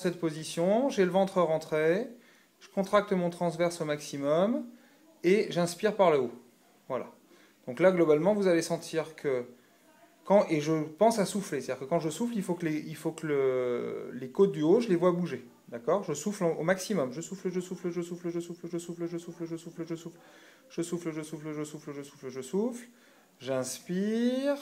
Cette position, j'ai le ventre rentré, je contracte mon transverse au maximum et j'inspire par le haut. Voilà. Donc là, globalement, vous allez sentir que et je pense à souffler, c'est-à-dire que quand je souffle, les côtes du haut, je les vois bouger. D'accord? Je souffle au maximum. Je souffle, je souffle, je souffle, je souffle, je souffle, je souffle, je souffle, je souffle, je souffle, je souffle, je souffle, je souffle, je souffle. J'inspire.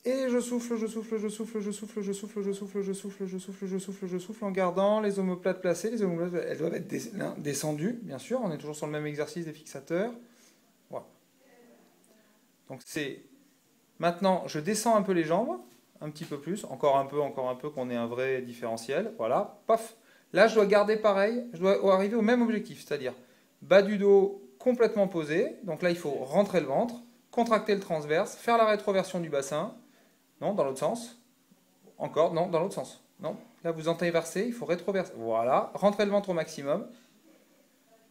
Et je souffle, je souffle, je souffle, je souffle, je souffle, je souffle, je souffle, je souffle, je souffle, je souffle en gardant les omoplates placées. Les omoplates, elles doivent être descendues, bien sûr. On est toujours sur le même exercice des fixateurs. Voilà. Donc c'est... Maintenant, je descends un peu les jambes, un petit peu plus, encore un peu, qu'on ait un vrai différentiel. Voilà, paf. Là, je dois garder pareil, je dois arriver au même objectif, c'est-à-dire bas du dos complètement posé. Donc là, il faut rentrer le ventre, contracter le transverse, faire la rétroversion du bassin. Non, dans l'autre sens. Encore, non, dans l'autre sens. Non, là, vous inversez, il faut rétroverser. Voilà, rentrez le ventre au maximum.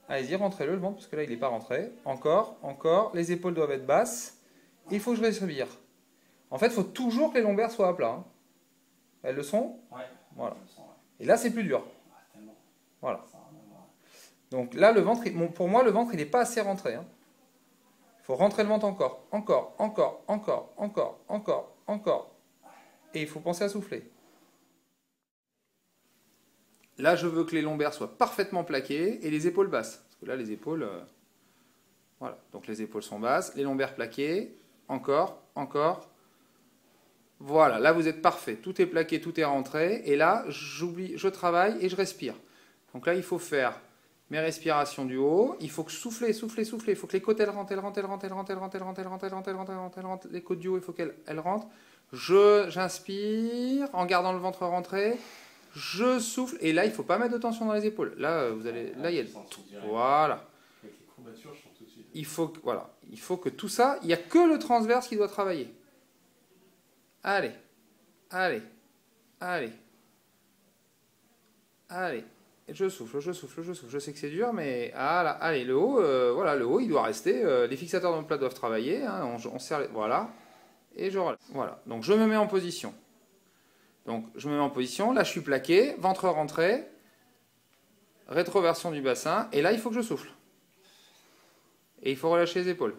Allez-y, rentrez-le, le ventre, parce que là, il n'est pas rentré. Encore, encore. Les épaules doivent être basses. Il faut que je respire. En fait, il faut toujours que les lombaires soient à plat. Hein. Elles le sont? Ouais. Voilà. Je le sens, ouais. Et là, c'est plus dur. Ah, tellement. Voilà. Ça a rien à voir. Donc là, le ventre, pour moi, le ventre, il n'est pas assez rentré. Hein. Il faut rentrer le ventre encore. Encore, encore, encore, encore, encore, encore. Et il faut penser à souffler. Là, je veux que les lombaires soient parfaitement plaqués et les épaules basses. Parce que là, les épaules... voilà. Donc les épaules sont basses, les lombaires plaqués. Encore, encore. Voilà, là vous êtes parfait. Tout est plaqué, tout est rentré. Et là, je travaille et je respire. Donc là, il faut faire mes respirations du haut. Il faut que souffler, souffler, souffler. Il faut que les côtes, elles rentrent, elles rentrent, elles rentrent, elles rentrent, elles rentrent, elles rentrent, elles rentrent, elles rentrent, elles rentrent, elles rentrent, elles rentrent. Les côtes du haut, il faut qu'elles rentrent. J'inspire en gardant le ventre rentré. Je souffle. Et là, il ne faut pas mettre de tension dans les épaules. Là, vous allez, là, il y a... Voilà. Avec les courbatures, je sens tout de suite. Voilà. Il faut que tout ça, il n'y a que le transverse qui doit travailler. Allez, allez, allez, allez. Je souffle, je souffle, je souffle. Je sais que c'est dur, mais voilà. Allez, le haut, voilà, le haut, il doit rester. Les fixateurs dans le plat doivent travailler. Hein, on serre voilà. Et je relâche. Voilà. Donc je me mets en position. Donc je me mets en position. Là, je suis plaqué, ventre rentré, rétroversion du bassin. Et là, il faut que je souffle. Et il faut relâcher les épaules.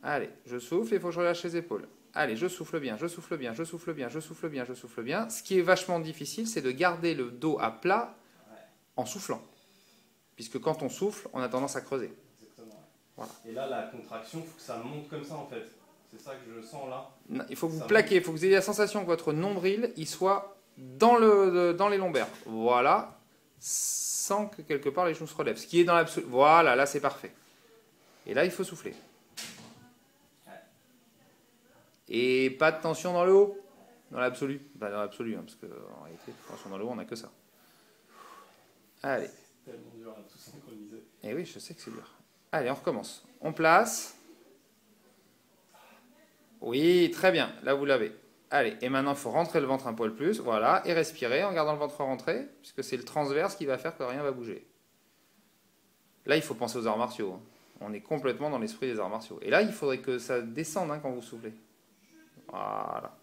Allez, je souffle et il faut que je relâche les épaules. Allez, je souffle bien, je souffle bien, je souffle bien, je souffle bien, je souffle bien. Ce qui est vachement difficile, c'est de garder le dos à plat en soufflant. Puisque quand on souffle, on a tendance à creuser. Exactement. Voilà. Et là, la contraction, il faut que ça monte comme ça en fait. C'est ça que je sens là. Non, il faut que vous plaquiez, il faut que vous ayez la sensation que votre nombril il soit dans les lombaires. Voilà. Sans que quelque part les genoux se relèvent. Ce qui est dans l'absolu. Voilà, là c'est parfait. Et là, il faut souffler. Et pas de tension dans le haut, dans l'absolu. Pas dans l'absolu, hein, parce qu'en réalité, tension dans le haut, on n'a que ça. Allez. C'est tellement dur à tout synchroniser. Et oui, je sais que c'est dur. Allez, on recommence. On place. Oui, très bien. Là, vous l'avez. Allez, et maintenant, il faut rentrer le ventre un poil plus. Voilà, et respirer en gardant le ventre rentré, puisque c'est le transverse qui va faire que rien va bouger. Là, il faut penser aux arts martiaux. Hein. On est complètement dans l'esprit des arts martiaux. Et là, il faudrait que ça descende hein, quand vous soufflez. Voilà.